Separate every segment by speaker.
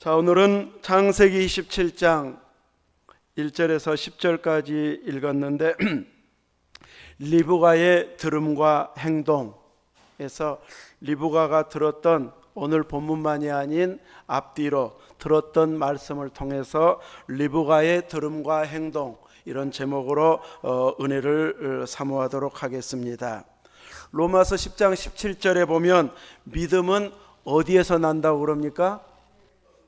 Speaker 1: 자, 오늘은 창세기 27장 1절에서 10절까지 읽었는데 리브가의 들음과 행동에서 리브가가 들었던, 오늘 본문만이 아닌 앞뒤로 들었던 말씀을 통해서 리브가의 들음과 행동, 이런 제목으로 은혜를 사모하도록 하겠습니다. 로마서 10장 17절에 보면 믿음은 어디에서 난다고 그럽니까?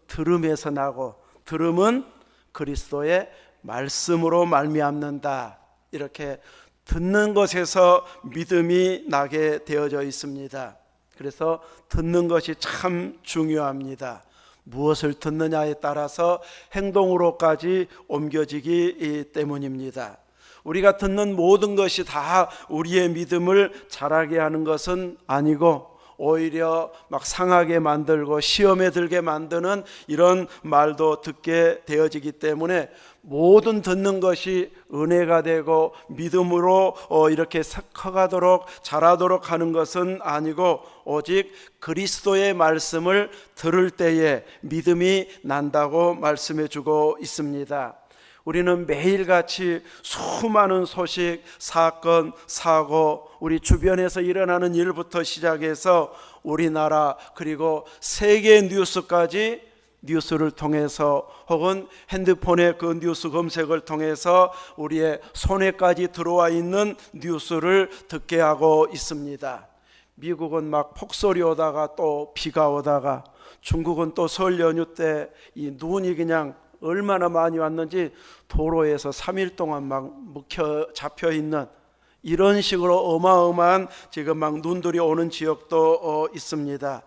Speaker 1: 들음에서 나고, 들음은 그리스도의 말씀으로 말미암는다. 이렇게 듣는 것에서 믿음이 나게 되어져 있습니다. 그래서 듣는 것이 참 중요합니다. 무엇을 듣느냐에 따라서 행동으로까지 옮겨지기 때문입니다. 우리가 듣는 모든 것이 다 우리의 믿음을 자라게 하는 것은 아니고, 오히려 막 상하게 만들고 시험에 들게 만드는 이런 말도 듣게 되어지기 때문에, 모든 듣는 것이 은혜가 되고 믿음으로 이렇게 커가도록 자라도록 하는 것은 아니고, 오직 그리스도의 말씀을 들을 때에 믿음이 난다고 말씀해 주고 있습니다. 우리는 매일같이 수많은 소식, 사건, 사고, 우리 주변에서 일어나는 일부터 시작해서 우리나라 그리고 세계 뉴스까지 뉴스를 통해서, 혹은 핸드폰의 그 뉴스 검색을 통해서 우리의 손에까지 들어와 있는 뉴스를 듣게 하고 있습니다. 미국은 막 폭설이 오다가 또 비가 오다가, 중국은 또 설 연휴 때 이 눈이 그냥 얼마나 많이 왔는지 도로에서 3일 동안 막 잡혀 있는, 이런 식으로 어마어마한 지금 막 눈들이 오는 지역도 있습니다.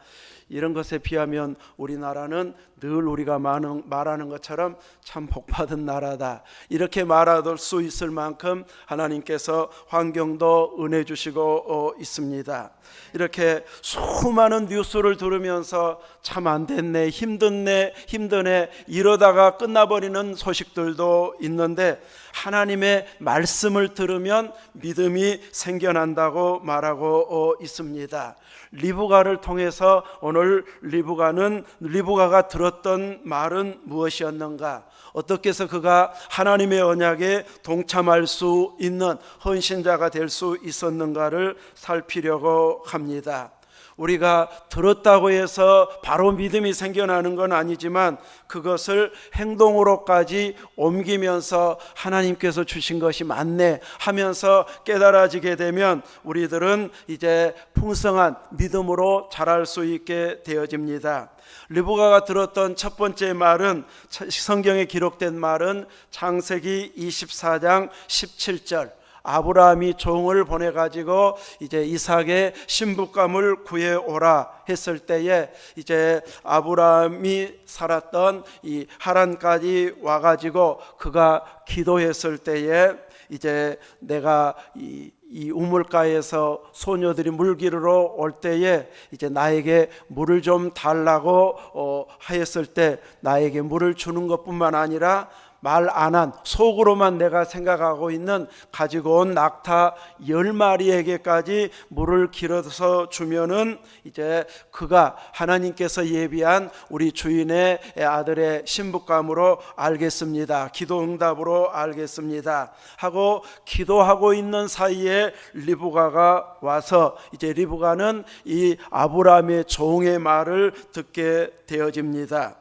Speaker 1: 이런 것에 비하면 우리나라는 늘 우리가 말하는 것처럼 참 복받은 나라다, 이렇게 말할 수 있을 만큼 하나님께서 환경도 은혜 주시고 있습니다. 이렇게 수많은 뉴스를 들으면서 참 안 됐네, 힘드네 이러다가 끝나버리는 소식들도 있는데, 하나님의 말씀을 들으면 믿음이 생겨난다고 말하고 있습니다. 리브가를 통해서 오늘 리브가가 들었던 말은 무엇이었는가? 어떻게 해서 그가 하나님의 언약에 동참할 수 있는 헌신자가 될 수 있었는가를 살피려고 합니다. 우리가 들었다고 해서 바로 믿음이 생겨나는 건 아니지만, 그것을 행동으로까지 옮기면서 하나님께서 주신 것이 맞네 하면서 깨달아지게 되면 우리들은 이제 풍성한 믿음으로 자랄 수 있게 되어집니다. 리브가가 들었던 첫 번째 말은, 성경에 기록된 말은 창세기 24장 17절, 아브라함이 종을 보내가지고 이제 이삭의 신부감을 구해오라 했을 때에, 이제 아브라함이 살았던 이 하란까지 와가지고 그가 기도했을 때에, 이제 내가 이 우물가에서 소녀들이 물 기르러 올 때에 이제 나에게 물을 좀 달라고 하였을 때, 나에게 물을 주는 것뿐만 아니라 말 안 한, 속으로만 내가 생각하고 있는 가지고 온 낙타 10마리에게까지 물을 길어서 주면은 이제 그가 하나님께서 예비한 우리 주인의 아들의 신부감으로 알겠습니다, 기도 응답으로 알겠습니다 하고 기도하고 있는 사이에 리브가가 와서, 이제 리브가는 이 아브라함의 종의 말을 듣게 되어집니다.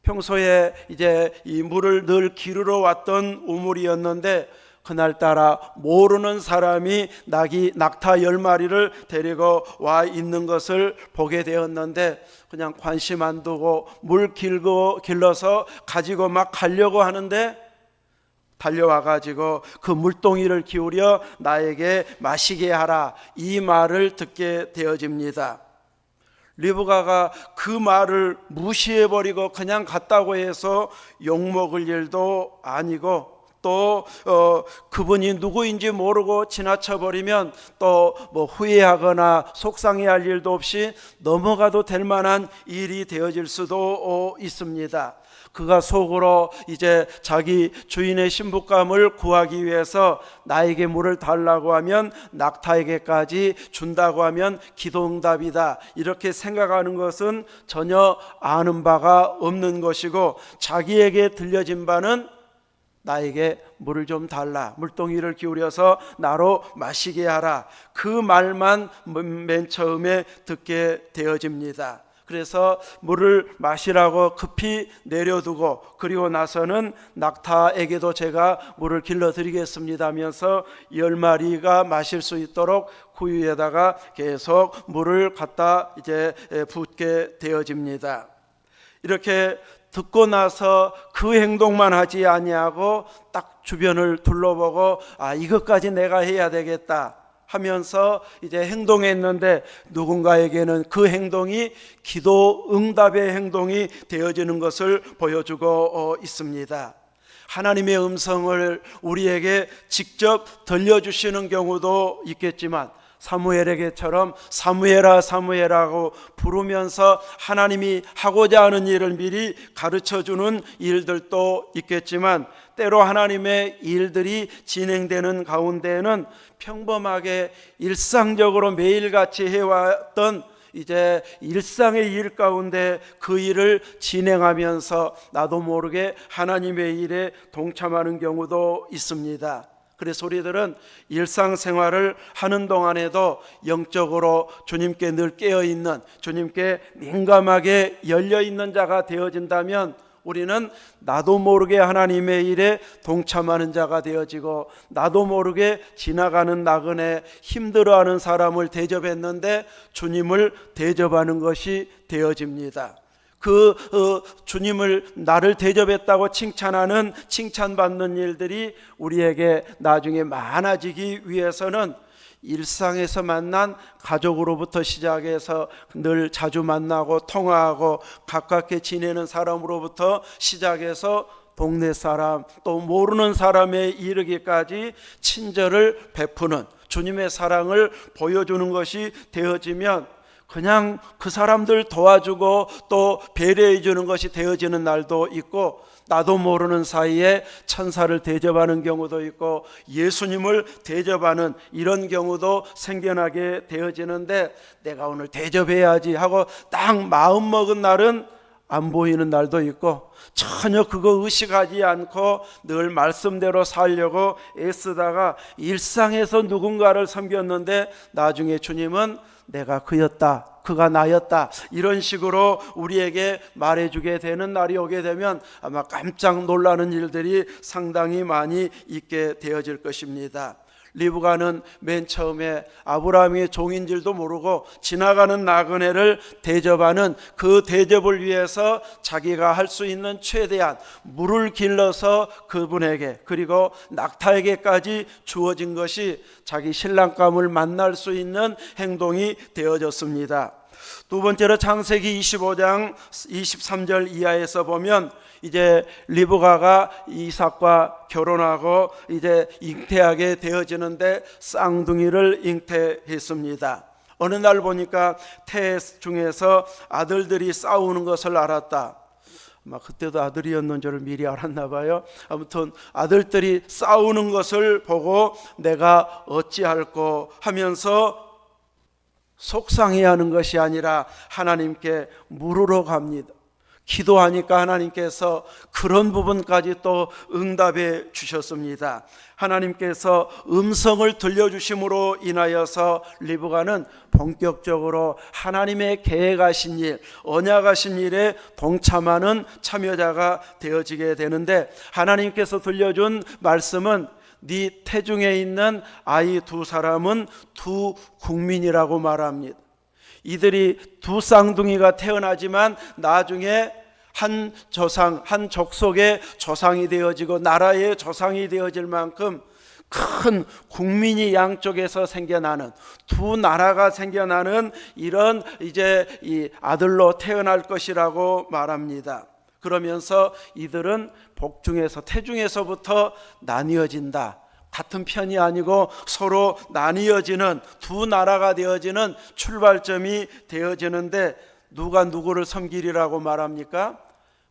Speaker 1: 평소에 이제 이 물을 늘 기르러 왔던 우물이었는데, 그날따라 모르는 사람이 낙타 10마리를 데리고 와 있는 것을 보게 되었는데, 그냥 관심 안 두고 물 길러서 가지고 막 가려고 하는데, 달려와 가지고 그 물동이를 기울여 나에게 마시게 하라, 이 말을 듣게 되어집니다. 리브가가 그 말을 무시해버리고 그냥 갔다고 해서 욕먹을 일도 아니고, 또 또 그분이 누구인지 모르고 지나쳐 버리면 또 뭐 후회하거나 속상해할 일도 없이 넘어가도 될 만한 일이 되어질 수도 있습니다. 그가 속으로 이제 자기 주인의 신부감을 구하기 위해서 나에게 물을 달라고 하면 낙타에게까지 준다고 하면 기도응답이다, 이렇게 생각하는 것은 전혀 아는 바가 없는 것이고, 자기에게 들려진 바는 나에게 물을 좀 달라, 물동이를 기울여서 나로 마시게 하라, 그 말만 맨 처음에 듣게 되어집니다. 그래서 물을 마시라고 급히 내려두고, 그리고 나서는 낙타에게도 제가 물을 길러드리겠습니다 하면서 10마리가 마실 수 있도록 구유에다가 계속 물을 갖다 이제 붓게 되어집니다. 이렇게 듣고 나서 그 행동만 하지 아니하고 딱 주변을 둘러보고 이것까지 내가 해야 되겠다 하면서 이제 행동했는데, 누군가에게는 그 행동이 기도 응답의 행동이 되어지는 것을 보여주고 있습니다. 하나님의 음성을 우리에게 직접 들려주시는 경우도 있겠지만, 사무엘에게처럼 사무엘아 사무엘하고 부르면서 하나님이 하고자 하는 일을 미리 가르쳐주는 일들도 있겠지만, 때로 하나님의 일들이 진행되는 가운데에는 평범하게 일상적으로 매일같이 해왔던 이제 일상의 일 가운데 그 일을 진행하면서 나도 모르게 하나님의 일에 동참하는 경우도 있습니다. 그래서 우리들은 일상생활을 하는 동안에도 영적으로 주님께 늘 깨어있는, 주님께 민감하게 열려있는 자가 되어진다면 우리는 나도 모르게 하나님의 일에 동참하는 자가 되어지고, 나도 모르게 지나가는 나그네 힘들어하는 사람을 대접했는데 주님을 대접하는 것이 되어집니다. 주님을 나를 대접했다고 칭찬하는, 칭찬받는 일들이 우리에게 나중에 많아지기 위해서는 일상에서 만난 가족으로부터 시작해서 늘 자주 만나고 통화하고 가깝게 지내는 사람으로부터 시작해서 동네 사람, 또 모르는 사람에 이르기까지 친절을 베푸는, 주님의 사랑을 보여주는 것이 되어지면 그냥 그 사람들 도와주고 또 배려해 주는 것이 되어지는 날도 있고, 나도 모르는 사이에 천사를 대접하는 경우도 있고 예수님을 대접하는 이런 경우도 생겨나게 되어지는데, 내가 오늘 대접해야지 하고 딱 마음먹은 날은 안 보이는 날도 있고, 전혀 그거 의식하지 않고 늘 말씀대로 살려고 애쓰다가 일상에서 누군가를 섬겼는데 나중에 주님은 내가 그였다, 그가 나였다, 이런 식으로 우리에게 말해주게 되는 날이 오게 되면 아마 깜짝 놀라는 일들이 상당히 많이 있게 되어질 것입니다. 리브가는 맨 처음에 아브라함의 종인 줄도 모르고 지나가는 나그네를 대접하는 그 대접을 위해서 자기가 할 수 있는 최대한 물을 길러서 그분에게, 그리고 낙타에게까지 주어진 것이 자기 신랑감을 만날 수 있는 행동이 되어졌습니다. 두 번째로 창세기 25장 23절 이하에서 보면 이제 리브가가 이삭과 결혼하고 이제 잉태하게 되어지는데 쌍둥이를 잉태했습니다. 어느 날 보니까 태 중에서 아들들이 싸우는 것을 알았다. 아마 그때도 아들이었는 줄을 미리 알았나 봐요. 아무튼 아들들이 싸우는 것을 보고 내가 어찌할꼬 하면서 속상해하는 것이 아니라 하나님께 물으러 갑니다. 기도하니까 하나님께서 그런 부분까지 또 응답해 주셨습니다. 하나님께서 음성을 들려주심으로 인하여서 리브가는 본격적으로 하나님의 계획하신 일, 언약하신 일에 동참하는 참여자가 되어지게 되는데, 하나님께서 들려준 말씀은 네 태중에 있는 아이 두 사람은 두 국민이라고 말합니다. 이들이 두 쌍둥이가 태어나지만 나중에 한 조상, 한 족속의 조상이 되어지고 나라의 조상이 되어질 만큼 큰 국민이 양쪽에서 생겨나는, 두 나라가 생겨나는 이런 이제 이 아들로 태어날 것이라고 말합니다. 그러면서 이들은 복중에서 태중에서부터 나뉘어진다. 같은 편이 아니고 서로 나뉘어지는 두 나라가 되어지는 출발점이 되어지는데 누가 누구를 섬기리라고 말합니까?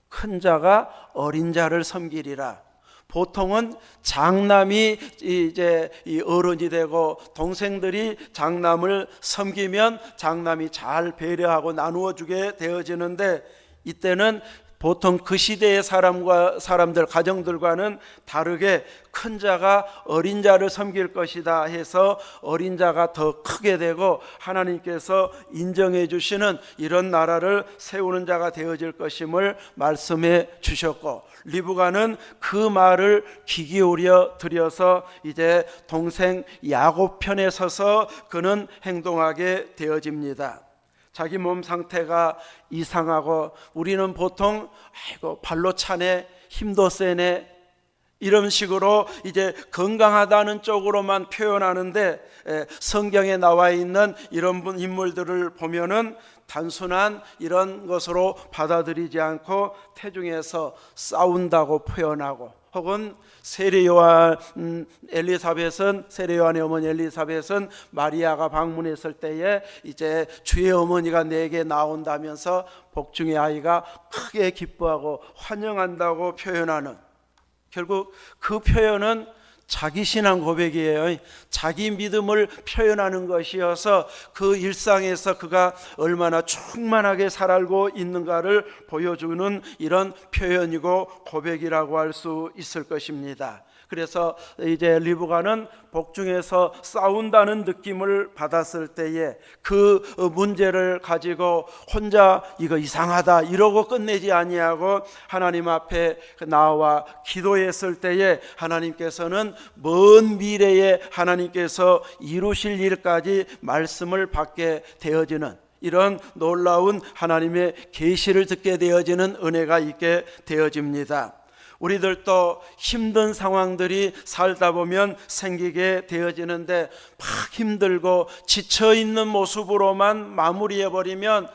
Speaker 1: 큰 자가 어린 자를 섬기리라. 보통은 장남이 이제 어른이 되고 동생들이 장남을 섬기면 장남이 잘 배려하고 나누어 주게 되어지는데, 이때는 보통 그 시대의 사람들 가정들과는 다르게 큰 자가 어린 자를 섬길 것이다 해서 어린 자가 더 크게 되고 하나님께서 인정해 주시는 이런 나라를 세우는 자가 되어질 것임을 말씀해 주셨고, 리브가는 그 말을 귀 기울여 들여서 이제 동생 야곱 편에 서서 그는 행동하게 되어집니다. 자기 몸 상태가 이상하고 우리는 보통 아이고 발로 차네, 힘도 세네, 이런 식으로 이제 건강하다는 쪽으로만 표현하는데, 성경에 나와 있는 이런 인물들을 보면은 단순한 이런 것으로 받아들이지 않고 태중에서 싸운다고 표현하고, 혹은 세례요한 엘리사벳은, 세례요한의 어머니 엘리사벳은 마리아가 방문했을 때에 이제 주의 어머니가 내게 나온다면서 복중의 아이가 크게 기뻐하고 환영한다고 표현하는, 결국 그 표현은 자기 신앙 고백이에요. 자기 믿음을 표현하는 것이어서 그 일상에서 그가 얼마나 충만하게 살고 있는가를 보여주는 이런 표현이고 고백이라고 할 수 있을 것입니다. 그래서 이제 리브가는 복중에서 싸운다는 느낌을 받았을 때에 그 문제를 가지고 혼자 이거 이상하다 이러고 끝내지 아니하고 하나님 앞에 나와 기도했을 때에 하나님께서는 먼 미래에 하나님께서 이루실 일까지 말씀을 받게 되어지는, 이런 놀라운 하나님의 계시를 듣게 되어지는 은혜가 있게 되어집니다. 우리들도 힘든 상황들이 살다 보면 생기게 되어지는데, 막 힘들고 지쳐있는 모습으로만 마무리해버리면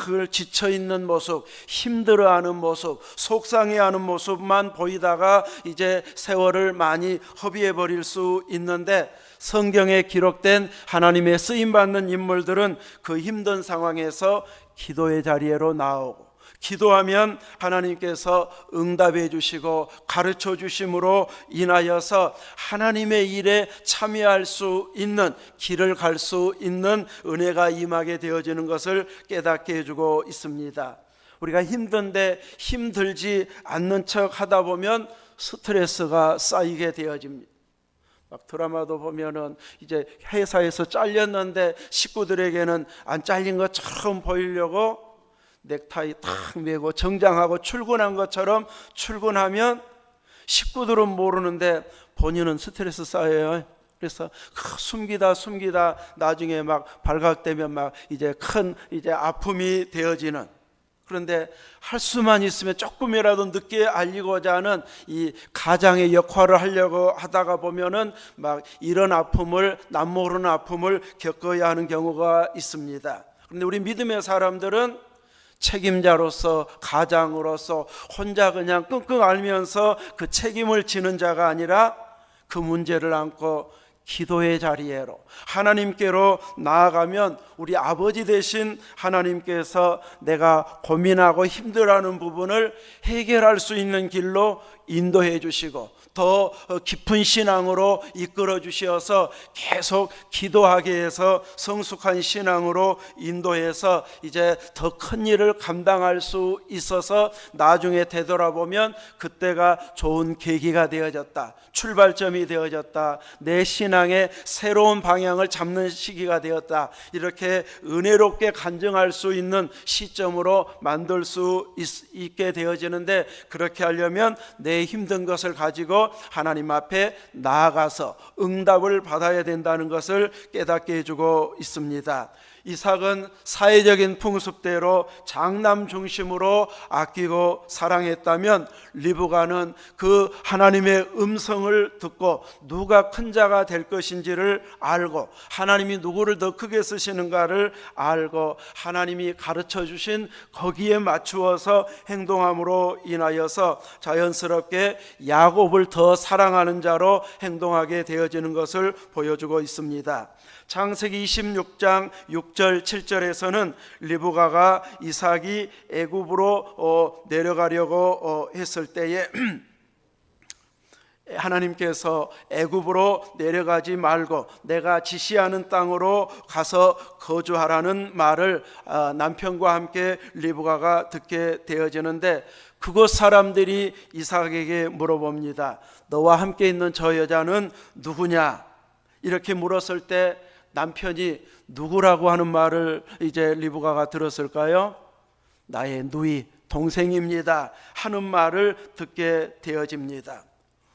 Speaker 1: 늘 지쳐있는 모습, 힘들어하는 모습, 속상해하는 모습만 보이다가 이제 세월을 많이 허비해버릴 수 있는데, 성경에 기록된 하나님의 쓰임받는 인물들은 그 힘든 상황에서 기도의 자리로 나오고, 기도하면 하나님께서 응답해 주시고 가르쳐 주심으로 인하여서 하나님의 일에 참여할 수 있는, 길을 갈 수 있는 은혜가 임하게 되어지는 것을 깨닫게 해주고 있습니다. 우리가 힘든데 힘들지 않는 척 하다 보면 스트레스가 쌓이게 되어집니다. 막 드라마도 보면은 이제 회사에서 잘렸는데 식구들에게는 안 잘린 것처럼 보이려고 넥타이 탁 메고 정장하고 출근한 것처럼 출근하면 식구들은 모르는데 본인은 스트레스 쌓여요. 그래서 숨기다 나중에 막 발각되면 막 이제 큰 이제 아픔이 되어지는, 그런데 할 수만 있으면 조금이라도 늦게 알리고자 하는 이 가장의 역할을 하려고 하다가 보면은 막 이런 아픔을, 남 모르는 아픔을 겪어야 하는 경우가 있습니다. 그런데 우리 믿음의 사람들은 책임자로서, 가장으로서 혼자 그냥 끙끙 앓으면서 그 책임을 지는 자가 아니라 그 문제를 안고 기도의 자리에로 하나님께로 나아가면 우리 아버지 되신 하나님께서 내가 고민하고 힘들어하는 부분을 해결할 수 있는 길로 인도해 주시고 더 깊은 신앙으로 이끌어 주셔서 계속 기도하게 해서 성숙한 신앙으로 인도해서 이제 더 큰 일을 감당할 수 있어서 나중에 되돌아보면 그때가 좋은 계기가 되어졌다, 출발점이 되어졌다, 내 신앙의 새로운 방향을 잡는 시기가 되었다, 이렇게 은혜롭게 간증할 수 있는 시점으로 만들 수 있게 되어지는데, 그렇게 하려면 내 힘든 것을 가지고 하나님 앞에 나아가서 응답을 받아야 된다는 것을 깨닫게 해주고 있습니다. 이삭은 사회적인 풍습대로 장남 중심으로 아끼고 사랑했다면 리브가는 그 하나님의 음성을 듣고 누가 큰 자가 될 것인지를 알고 하나님이 누구를 더 크게 쓰시는가를 알고 하나님이 가르쳐 주신 거기에 맞추어서 행동함으로 인하여서 자연스럽게 야곱을 더 사랑하는 자로 행동하게 되어지는 것을 보여주고 있습니다. 창세기 26장 6절 7절에서는 리브가가 이삭이 애굽으로 내려가려고 했을 때에 하나님께서 애굽으로 내려가지 말고 내가 지시하는 땅으로 가서 거주하라는 말을 남편과 함께 리브가가 듣게 되어지는데, 그곳 사람들이 이삭에게 물어봅니다. 너와 함께 있는 저 여자는 누구냐? 이렇게 물었을 때 남편이 누구라고 하는 말을 이제 리브가가 들었을까요? 나의 누이, 동생입니다 하는 말을 듣게 되어집니다.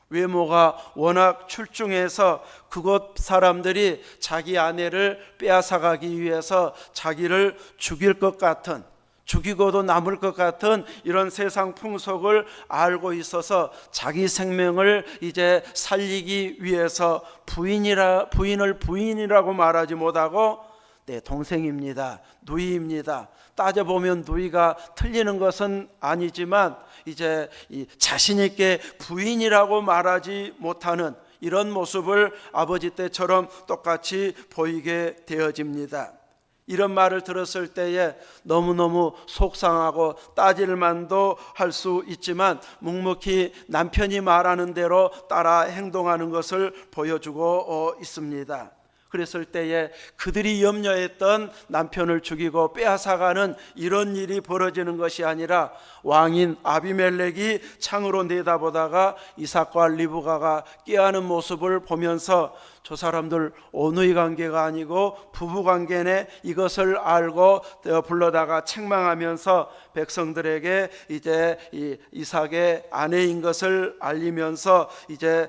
Speaker 1: 외모가 워낙 출중해서 그곳 사람들이 자기 아내를 빼앗아가기 위해서 자기를 죽일 것 같은, 죽이고도 남을 것 같은 이런 세상 풍속을 알고 있어서 자기 생명을 이제 살리기 위해서 부인을 부인이라고 말하지 못하고 내 동생입니다, 누이입니다. 따져보면 누이가 틀리는 것은 아니지만 이제 자신 있게 부인이라고 말하지 못하는 이런 모습을 아버지 때처럼 똑같이 보이게 되어집니다. 이런 말을 들었을 때에 너무너무 속상하고 따질 만도 할 수 있지만 묵묵히 남편이 말하는 대로 따라 행동하는 것을 보여주고 있습니다. 그랬을 때에 그들이 염려했던 남편을 죽이고 빼앗아가는 이런 일이 벌어지는 것이 아니라 왕인 아비멜렉이 창으로 내다보다가 이삭과 리브가가 꾀하는 모습을 보면서 저 사람들 언의 관계가 아니고 부부 관계네, 이것을 알고 불러다가 책망하면서 백성들에게 이제 이삭의 아내인 것을 알리면서 이제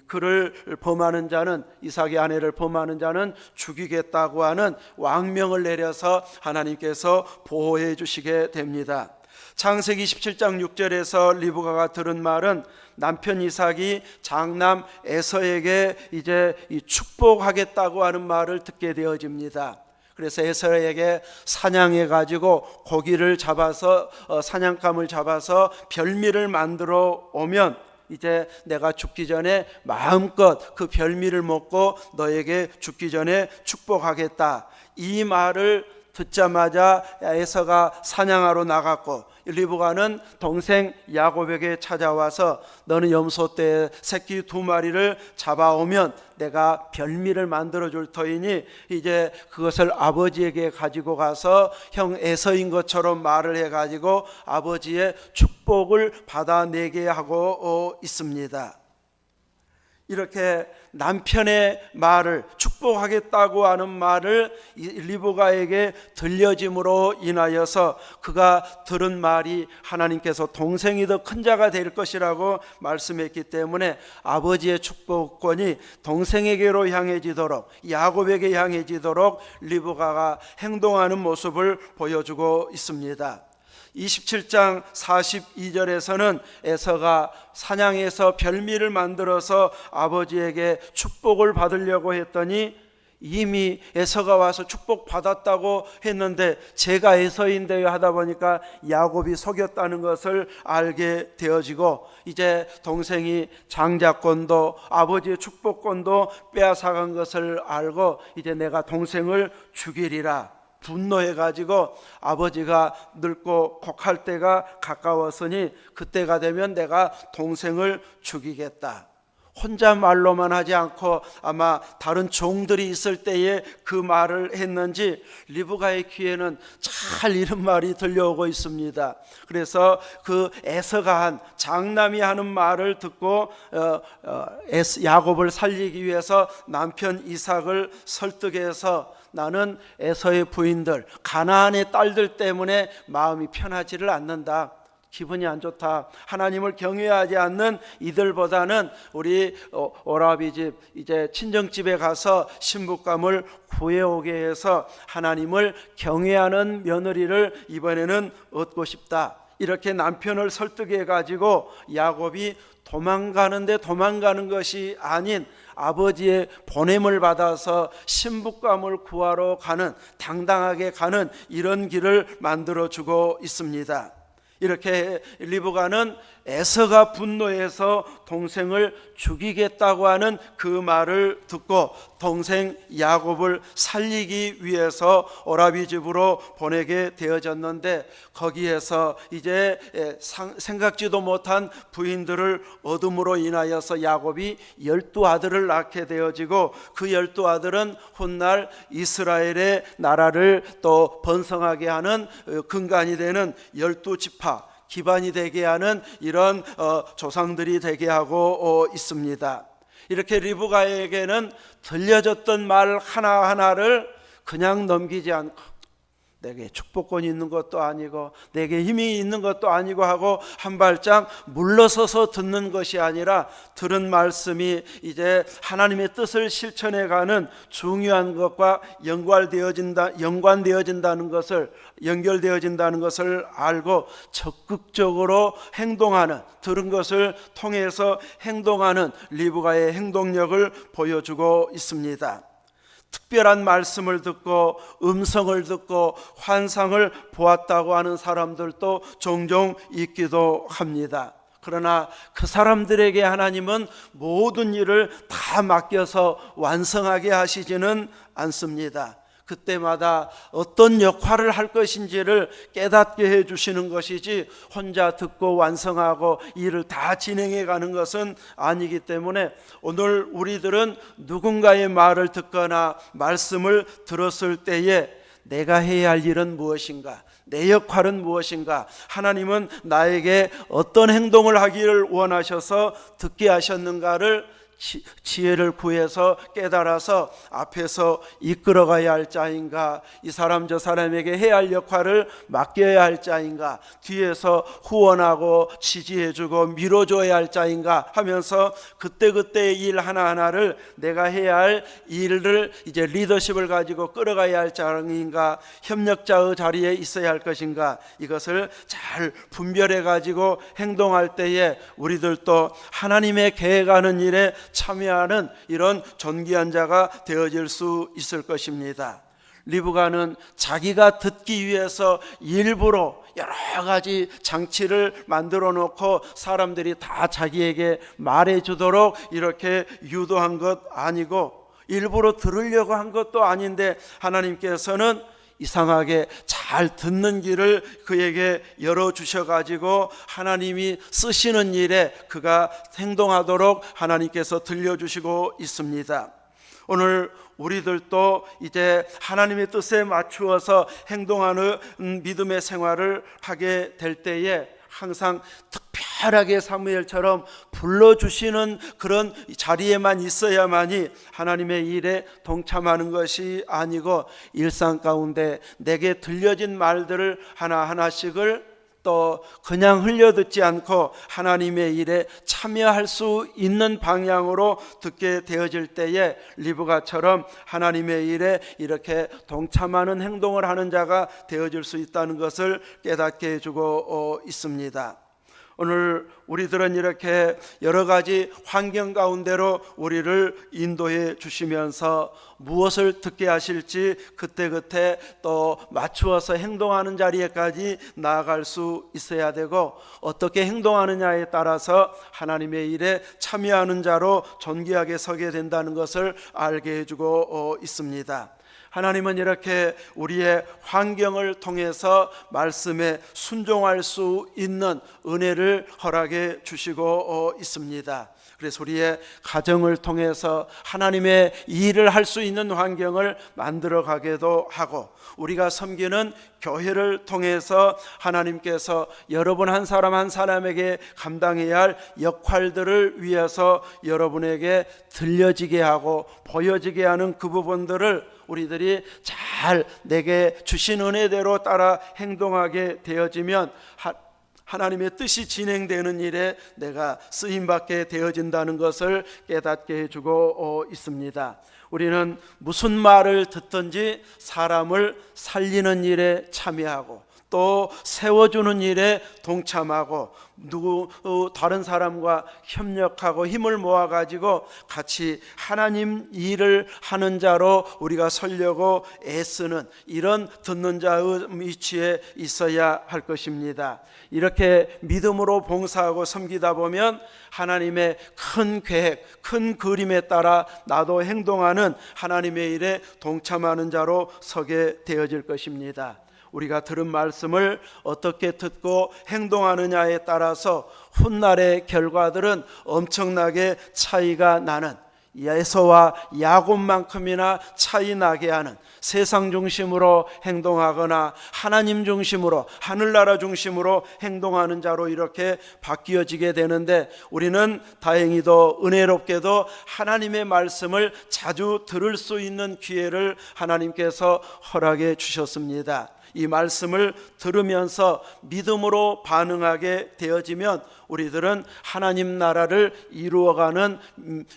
Speaker 1: 그를 범하는 자는, 이삭의 아내를 범하는 자는 죽이겠다고 하는 왕명을 내려서 하나님께서 보호해 주시게 됩니다. 창세기 17장 6절에서 리브가가 들은 말은 남편 이삭이 장남 에서에게 이제 축복하겠다고 하는 말을 듣게 되어집니다. 그래서 에서에게 사냥해 가지고 고기를 잡아서 사냥감을 잡아서 별미를 만들어 오면 이제 내가 죽기 전에 마음껏 그 별미를 먹고 너에게 죽기 전에 축복하겠다. 이 말을 듣자마자 에서가 사냥하러 나갔고 리브가는 동생 야곱에게 찾아와서 너는 염소떼 새끼 2마리를 잡아오면 내가 별미를 만들어 줄 터이니 이제 그것을 아버지에게 가지고 가서 형 에서인 것처럼 말을 해가지고 아버지의 축복을 받아내게 하고 있습니다. 이렇게 남편의 말을, 축복하겠다고 하는 말을 리브가에게 들려짐으로 인하여서 그가 들은 말이 하나님께서 동생이 더 큰 자가 될 것이라고 말씀했기 때문에 아버지의 축복권이 동생에게로 향해지도록, 야곱에게 향해지도록 리브가가 행동하는 모습을 보여주고 있습니다. 27장 42절에서는 에서가 사냥해서 별미를 만들어서 아버지에게 축복을 받으려고 했더니 이미 에서가 와서 축복받았다고 했는데 제가 에서인데요 하다 보니까 야곱이 속였다는 것을 알게 되어지고 이제 동생이 장자권도 아버지의 축복권도 빼앗아간 것을 알고 이제 내가 동생을 죽이리라 분노해가지고 아버지가 늙고 곡할 때가 가까웠으니 그때가 되면 내가 동생을 죽이겠다. 혼자 말로만 하지 않고 아마 다른 종들이 있을 때에 그 말을 했는지 리브가의 귀에는 잘 이런 말이 들려오고 있습니다. 그래서 그 에서가 한 장남이 하는 말을 듣고 야곱을 살리기 위해서 남편 이삭을 설득해서 나는 에서의 부인들 가나안의 딸들 때문에 마음이 편하지를 않는다. 기분이 안 좋다, 하나님을 경외하지 않는 이들보다는 우리 오라비 집, 이제 친정집에 가서 신부감을 구해오게 해서 하나님을 경외하는 며느리를 이번에는 얻고 싶다, 이렇게 남편을 설득해 가지고 야곱이 도망가는 것이 아닌 아버지의 보냄을 받아서 신부감을 구하러 가는, 당당하게 가는 이런 길을 만들어주고 있습니다. 이렇게 리브가는 에서가 분노해서 동생을 죽이겠다고 하는 그 말을 듣고 동생 야곱을 살리기 위해서 오라비 집으로 보내게 되어졌는데, 거기에서 이제 생각지도 못한 부인들을 얻음으로 인하여서 야곱이 12아들을 낳게 되어지고, 그 12아들은 훗날 이스라엘의 나라를 또 번성하게 하는 근간이 되는 12지파, 기반이 되게 하는 이런 조상들이 되게 하고 있습니다. 이렇게 리브가에게는 들려졌던 말 하나하나를 그냥 넘기지 않고, 내게 축복권이 있는 것도 아니고 내게 힘이 있는 것도 아니고 하고 한 발짝 물러서서 듣는 것이 아니라, 들은 말씀이 이제 하나님의 뜻을 실천해가는 중요한 것과 연결되어진다는 것을 알고 적극적으로 행동하는, 들은 것을 통해서 행동하는 리브가의 행동력을 보여주고 있습니다. 특별한 말씀을 듣고 음성을 듣고 환상을 보았다고 하는 사람들도 종종 있기도 합니다. 그러나 그 사람들에게 하나님은 모든 일을 다 맡겨서 완성하게 하시지는 않습니다. 그때마다 어떤 역할을 할 것인지를 깨닫게 해주시는 것이지, 혼자 듣고 완성하고 일을 다 진행해 가는 것은 아니기 때문에, 오늘 우리들은 누군가의 말을 듣거나 말씀을 들었을 때에 내가 해야 할 일은 무엇인가, 내 역할은 무엇인가, 하나님은 나에게 어떤 행동을 하기를 원하셔서 듣게 하셨는가를 지혜를 구해서 깨달아서 앞에서 이끌어가야 할 자인가, 이 사람 저 사람에게 해야 할 역할을 맡겨야 할 자인가, 뒤에서 후원하고 지지해주고 밀어줘야 할 자인가 하면서 그때그때의 일 하나하나를 내가 해야 할 일을 이제 리더십을 가지고 끌어가야 할 자인가, 협력자의 자리에 있어야 할 것인가, 이것을 잘 분별해 가지고 행동할 때에 우리들도 하나님의 계획하는 일에 참여하는 이런 존귀한 자가 되어질 수 있을 것입니다. 리브가는 자기가 듣기 위해서 일부러 여러 가지 장치를 만들어 놓고 사람들이 다 자기에게 말해 주도록 이렇게 유도한 것 아니고, 일부러 들으려고 한 것도 아닌데, 하나님께서는 이상하게 잘 듣는 길을 그에게 열어주셔가지고 하나님이 쓰시는 일에 그가 행동하도록 하나님께서 들려주시고 있습니다. 오늘 우리들도 이제 하나님의 뜻에 맞추어서 행동하는 믿음의 생활을 하게 될 때에 항상 특별하게 사무엘처럼 불러주시는 그런 자리에만 있어야만이 하나님의 일에 동참하는 것이 아니고, 일상 가운데 내게 들려진 말들을 하나하나씩을 또 그냥 흘려듣지 않고 하나님의 일에 참여할 수 있는 방향으로 듣게 되어질 때에 리브가처럼 하나님의 일에 이렇게 동참하는 행동을 하는 자가 되어질 수 있다는 것을 깨닫게 해주고 있습니다. 오늘 우리들은 이렇게 여러 가지 환경 가운데로 우리를 인도해 주시면서 무엇을 듣게 하실지 그때그때 또 맞추어서 행동하는 자리에까지 나아갈 수 있어야 되고, 어떻게 행동하느냐에 따라서 하나님의 일에 참여하는 자로 존귀하게 서게 된다는 것을 알게 해주고 있습니다. 하나님은 이렇게 우리의 환경을 통해서 말씀에 순종할 수 있는 은혜를 허락해 주시고 있습니다. 그래서 우리의 가정을 통해서 하나님의 일을 할 수 있는 환경을 만들어 가기도 하고, 우리가 섬기는 교회를 통해서 하나님께서 여러분 한 사람 한 사람에게 감당해야 할 역할들을 위해서 여러분에게 들려지게 하고 보여지게 하는 그 부분들을 우리들이 잘 내게 주신 은혜대로 따라 행동하게 되어지면 하나님의 뜻이 진행되는 일에 내가 쓰임받게 되어진다는 것을 깨닫게 해주고 있습니다. 우리는 무슨 말을 듣든지 사람을 살리는 일에 참여하고 또 세워주는 일에 동참하고 다른 사람과 협력하고 힘을 모아가지고 같이 하나님 일을 하는 자로 우리가 서려고 애쓰는 이런 듣는 자의 위치에 있어야 할 것입니다. 이렇게 믿음으로 봉사하고 섬기다 보면 하나님의 큰 계획, 큰 그림에 따라 나도 행동하는 하나님의 일에 동참하는 자로 서게 되어질 것입니다. 우리가 들은 말씀을 어떻게 듣고 행동하느냐에 따라서 훗날의 결과들은 엄청나게 차이가 나는, 에서와 야곱만큼이나 차이 나게 하는, 세상 중심으로 행동하거나 하나님 중심으로, 하늘나라 중심으로 행동하는 자로 이렇게 바뀌어지게 되는데, 우리는 다행히도 은혜롭게도 하나님의 말씀을 자주 들을 수 있는 기회를 하나님께서 허락해 주셨습니다. 이 말씀을 들으면서 믿음으로 반응하게 되어지면 우리들은 하나님 나라를 이루어가는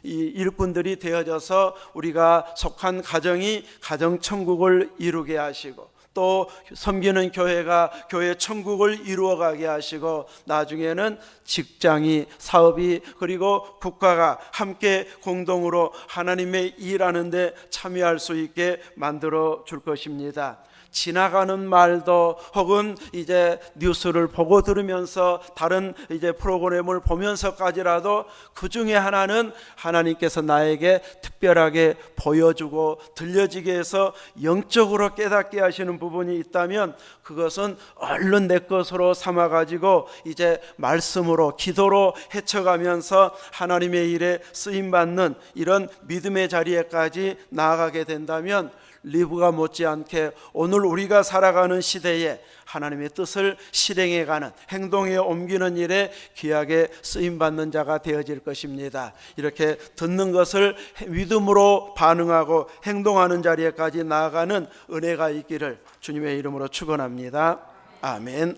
Speaker 1: 일꾼들이 되어져서 우리가 속한 가정이 가정천국을 이루게 하시고 또 섬기는 교회가 교회 천국을 이루어가게 하시고 나중에는 직장이, 사업이, 그리고 국가가 함께 공동으로 하나님의 일하는 데 참여할 수 있게 만들어 줄 것입니다. 지나가는 말도 혹은 이제 뉴스를 보고 들으면서 다른 이제 프로그램을 보면서까지라도 그 중에 하나는 하나님께서 나에게 특별하게 보여주고 들려지게 해서 영적으로 깨닫게 하시는 부분이 있다면 그것은 얼른 내 것으로 삼아가지고 이제 말씀으로 기도로 헤쳐가면서 하나님의 일에 쓰임받는 이런 믿음의 자리에까지 나아가게 된다면 리브가 못지않게 오늘 우리가 살아가는 시대에 하나님의 뜻을 실행해가는, 행동에 옮기는 일에 귀하게 쓰임받는 자가 되어질 것입니다. 이렇게 듣는 것을 믿음으로 반응하고 행동하는 자리에까지 나아가는 은혜가 있기를 주님의 이름으로 축원합니다. 아멘.